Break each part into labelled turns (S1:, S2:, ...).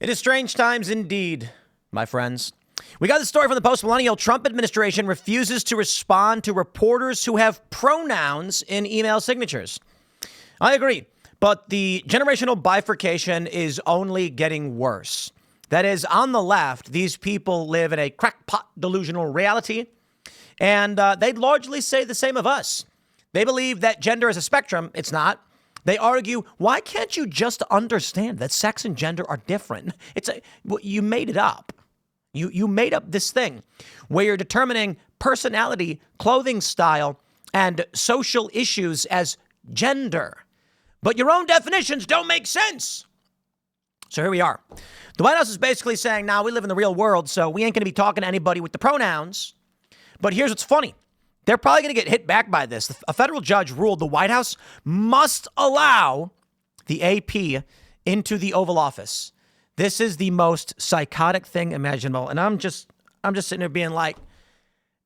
S1: It is strange times indeed, my friends. We got the story from the post-millennial Trump administration refuses to respond to reporters who have pronouns in email signatures. I agree, but the generational bifurcation is only getting worse. That is, on the left, these people live in a crackpot delusional reality, and they'd largely say the same of us. They believe that gender is a spectrum. It's not. They argue, why can't you just understand that sex and gender are different? You made it up. You made up this thing where you're determining personality, clothing style, and social issues as gender. But your own definitions don't make sense. So here we are. The White House is basically saying, now we live in the real world, so we ain't going to be talking to anybody with the pronouns. But here's what's funny. They're probably going to get hit back by this. A federal judge ruled the White House must allow the AP into the Oval Office. This is the most psychotic thing imaginable. And I'm just sitting there being like,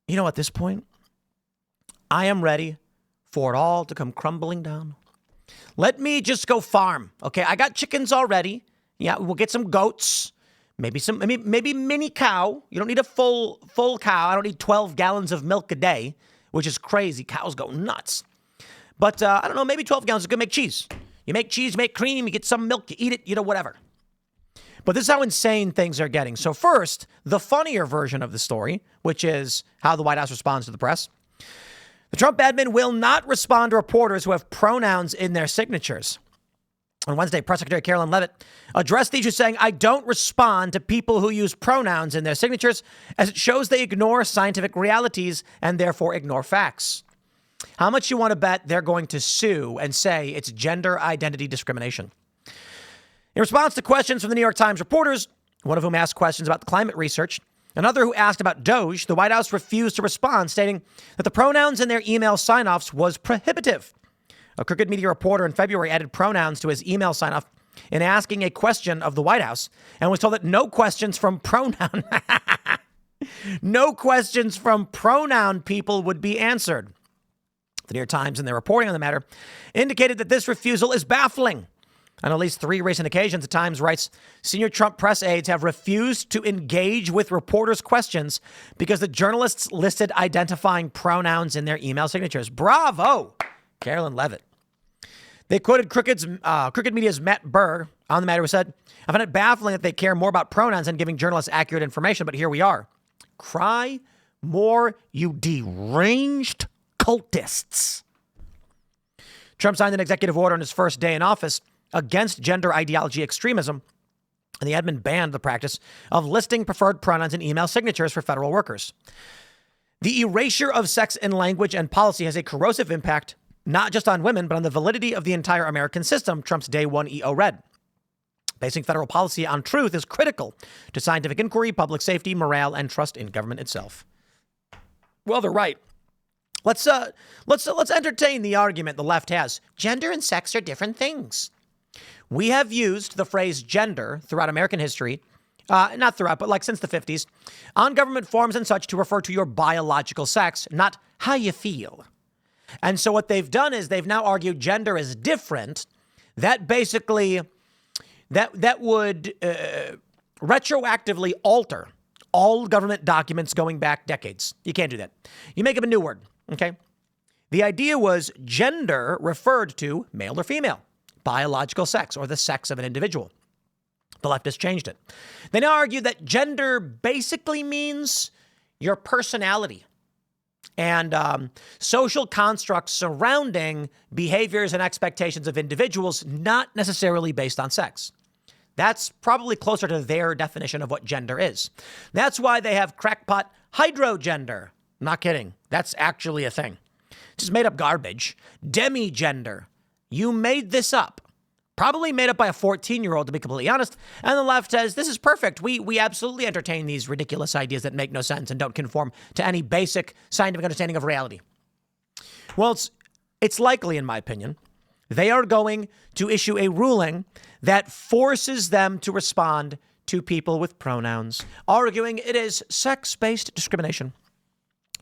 S1: you know, at this point, I am ready for it all to come crumbling down. Let me just go farm. Okay, I got chickens already. Yeah, we'll get some goats. Maybe mini cow. You don't need a full cow. I don't need 12 gallons of milk a day, which is crazy. Cows go nuts. But I don't know, maybe 12 gallons is good to make cheese. You make cheese, you make cream, you get some milk, you eat it, whatever. But this is how insane things are getting. So first, the funnier version of the story, which is how the White House responds to the press. The Trump admin will not respond to reporters who have pronouns in their signatures. On Wednesday, Press Secretary Carolyn Leavitt addressed the issue saying, I don't respond to people who use pronouns in their signatures as it shows they ignore scientific realities and therefore ignore facts. How much you want to bet they're going to sue and say it's gender identity discrimination? In response to questions from the New York Times reporters, one of whom asked questions about the climate research, another who asked about Doge, the White House refused to respond, stating that the pronouns in their email sign-offs was prohibitive. A Crooked Media reporter in February added pronouns to his email sign-off in asking a question of the White House and was told that no questions from pronoun people would be answered. The New York Times, in their reporting on the matter, indicated that this refusal is baffling. On at least 3 recent occasions, the Times writes, senior Trump press aides have refused to engage with reporters' questions because the journalists listed identifying pronouns in their email signatures. Bravo, Carolyn Leavitt. They quoted Crooked Media's Matt Burr on the matter, who said, I find it baffling that they care more about pronouns than giving journalists accurate information, but here we are. Cry more, you deranged cultists. Trump signed an executive order on his first day in office against gender ideology extremism, and the admin banned the practice of listing preferred pronouns in email signatures for federal workers. The erasure of sex in language and policy has a corrosive impact not just on women, but on the validity of the entire American system, Trump's Day 1 EO read. Basing federal policy on truth is critical to scientific inquiry, public safety, morale, and trust in government itself. Well, they're right. Let's entertain the argument the left has. Gender and sex are different things. We have used the phrase gender throughout American history, not throughout, but like since the 50s, on government forms and such to refer to your biological sex, not how you feel. And so what they've done is they've now argued gender is different. That basically, that would retroactively alter all government documents going back decades. You can't do that. You make up a new word, okay? The idea was gender referred to male or female, biological sex, or the sex of an individual. The leftists changed it. They now argue that gender basically means your personality and social constructs surrounding behaviors and expectations of individuals, not necessarily based on sex. That's probably closer to their definition of what gender is. That's why they have crackpot hydrogender. Not kidding. That's actually a thing. Just made up garbage. Demigender. You made this up. Probably made up by a 14-year-old, to be completely honest. And the left says, this is perfect. We absolutely entertain these ridiculous ideas that make no sense and don't conform to any basic scientific understanding of reality. Well, it's likely, in my opinion, they are going to issue a ruling that forces them to respond to people with pronouns, arguing it is sex-based discrimination.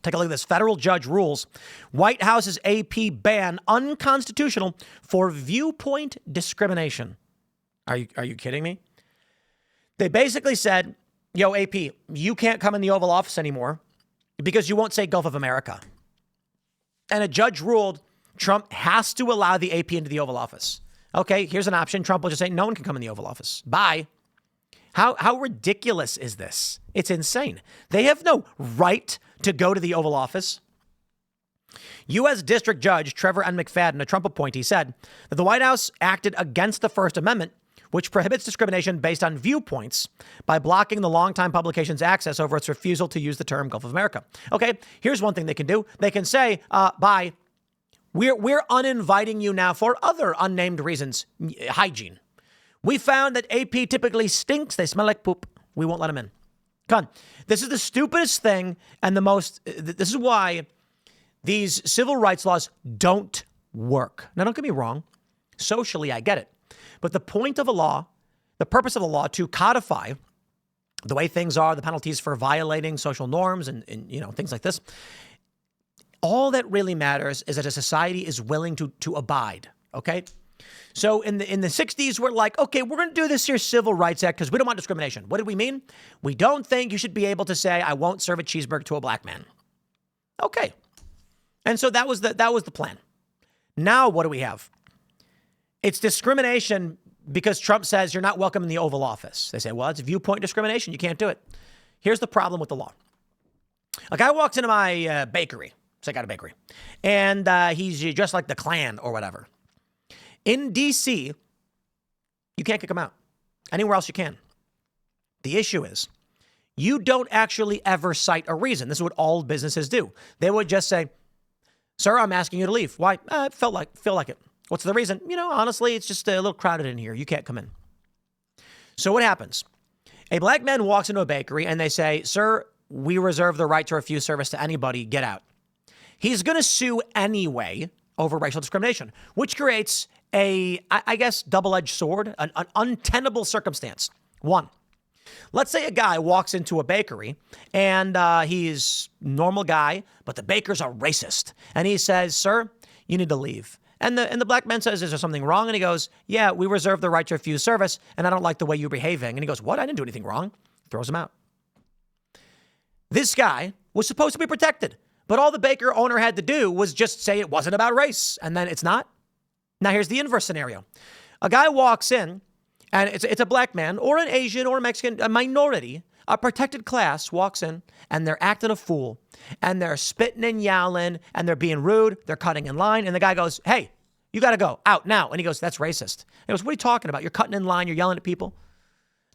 S1: Take a look at this. Federal judge rules White House's AP ban unconstitutional for viewpoint discrimination. Are you kidding me? They basically said, yo, AP, you can't come in the Oval Office anymore because you won't say Gulf of America. And a judge ruled Trump has to allow the AP into the Oval Office. Okay, here's an option. Trump will just say no one can come in the Oval Office. Bye. How ridiculous is this? It's insane. They have no right to go to the Oval Office. U.S. District Judge Trevor N. McFadden, a Trump appointee, said that the White House acted against the First Amendment, which prohibits discrimination based on viewpoints by blocking the longtime publication's access over its refusal to use the term Gulf of America. Okay, here's one thing they can do. They can say, bye. We're uninviting you now for other unnamed reasons. Hygiene. We found that AP typically stinks. They smell like poop. We won't let them in. Come on. This is the stupidest thing and this is why these civil rights laws don't work. Now, don't get me wrong. Socially, I get it. But the point of a law, the purpose of a law to codify the way things are, the penalties for violating social norms and things like this, all that really matters is that a society is willing to abide, okay? So in the 60s, we're like, okay, we're going to do this here Civil Rights Act because we don't want discrimination. What did we mean? We don't think you should be able to say, I won't serve a cheeseburger to a black man. Okay. And so that was the plan. Now what do we have? It's discrimination because Trump says you're not welcome in the Oval Office. They say, well, it's viewpoint discrimination. You can't do it. Here's the problem with the law. A guy walks into my bakery. So I got a bakery. And he's dressed like the Klan or whatever. In D.C., you can't kick him out. Anywhere else you can. The issue is you don't actually ever cite a reason. This is what all businesses do. They would just say, sir, I'm asking you to leave. Why? Feel like it. What's the reason? Honestly, it's just a little crowded in here. You can't come in. So what happens? A black man walks into a bakery and they say, sir, we reserve the right to refuse service to anybody. Get out. He's going to sue anyway over racial discrimination, which creates I guess, double-edged sword, an untenable circumstance. One, let's say a guy walks into a bakery and he's a normal guy, but the baker's a racist. And he says, sir, you need to leave. And the black man says, is there something wrong? And he goes, yeah, we reserve the right to refuse service, and I don't like the way you're behaving. And he goes, what? I didn't do anything wrong. Throws him out. This guy was supposed to be protected, but all the baker owner had to do was just say it wasn't about race, and then it's not. Now, here's the inverse scenario. A guy walks in, and it's a black man or an Asian or a Mexican, a minority, a protected class walks in, and they're acting a fool, and they're spitting and yelling, and they're being rude, they're cutting in line, and the guy goes, hey, you got to go, out now. And he goes, that's racist. He goes, what are you talking about? You're cutting in line, you're yelling at people.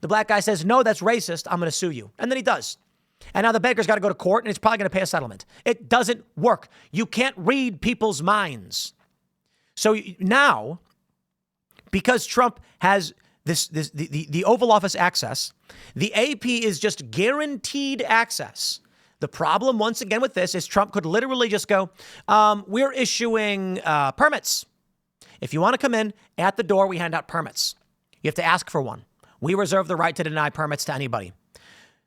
S1: The black guy says, no, that's racist, I'm going to sue you. And then he does. And now the baker's got to go to court, and he's probably going to pay a settlement. It doesn't work. You can't read people's minds. So now, because Trump has the Oval Office access, the AP is just guaranteed access. The problem, once again, with this is Trump could literally just go, we're issuing permits. If you want to come in, at the door, we hand out permits. You have to ask for one. We reserve the right to deny permits to anybody.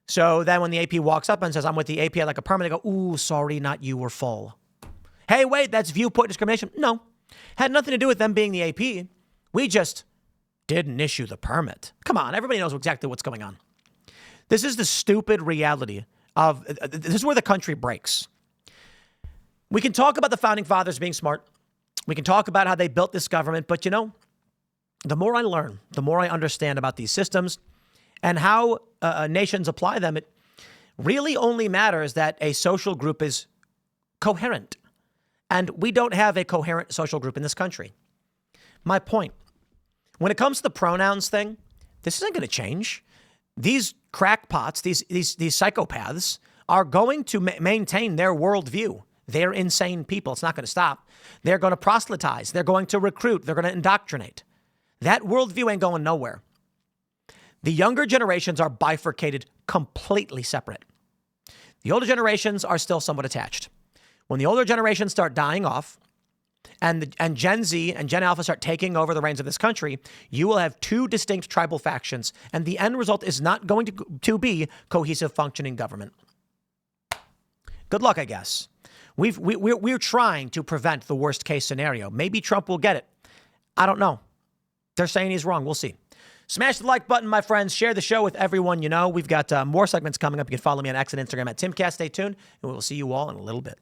S1: So then when the AP walks up and says, I'm with the AP, I'd like a permit, they go, ooh, sorry, not you, we're full. Hey, wait, that's viewpoint discrimination. No. Had nothing to do with them being the AP. We just didn't issue the permit. Come on, everybody knows exactly what's going on. This is the stupid reality of, this is where the country breaks. We can talk about the founding fathers being smart. We can talk about how they built this government, but the more I learn, the more I understand about these systems and how nations apply them, it really only matters that a social group is coherent. And we don't have a coherent social group in this country. My point, when it comes to the pronouns thing, this isn't going to change. These crackpots, these psychopaths are going to maintain their worldview. They're insane people. It's not going to stop. They're going to proselytize. They're going to recruit. They're going to indoctrinate. That worldview ain't going nowhere. The younger generations are bifurcated, completely separate. The older generations are still somewhat attached. When the older generations start dying off and Gen Z and Gen Alpha start taking over the reins of this country, you will have two distinct tribal factions, and the end result is not going to be cohesive, functioning government. Good luck, I guess. We're trying to prevent the worst case scenario. Maybe Trump will get it. I don't know. They're saying he's wrong. We'll see. Smash the like button, my friends. Share the show with everyone you know. We've got more segments coming up. You can follow me on X and Instagram at Timcast. Stay tuned, and we will see you all in a little bit.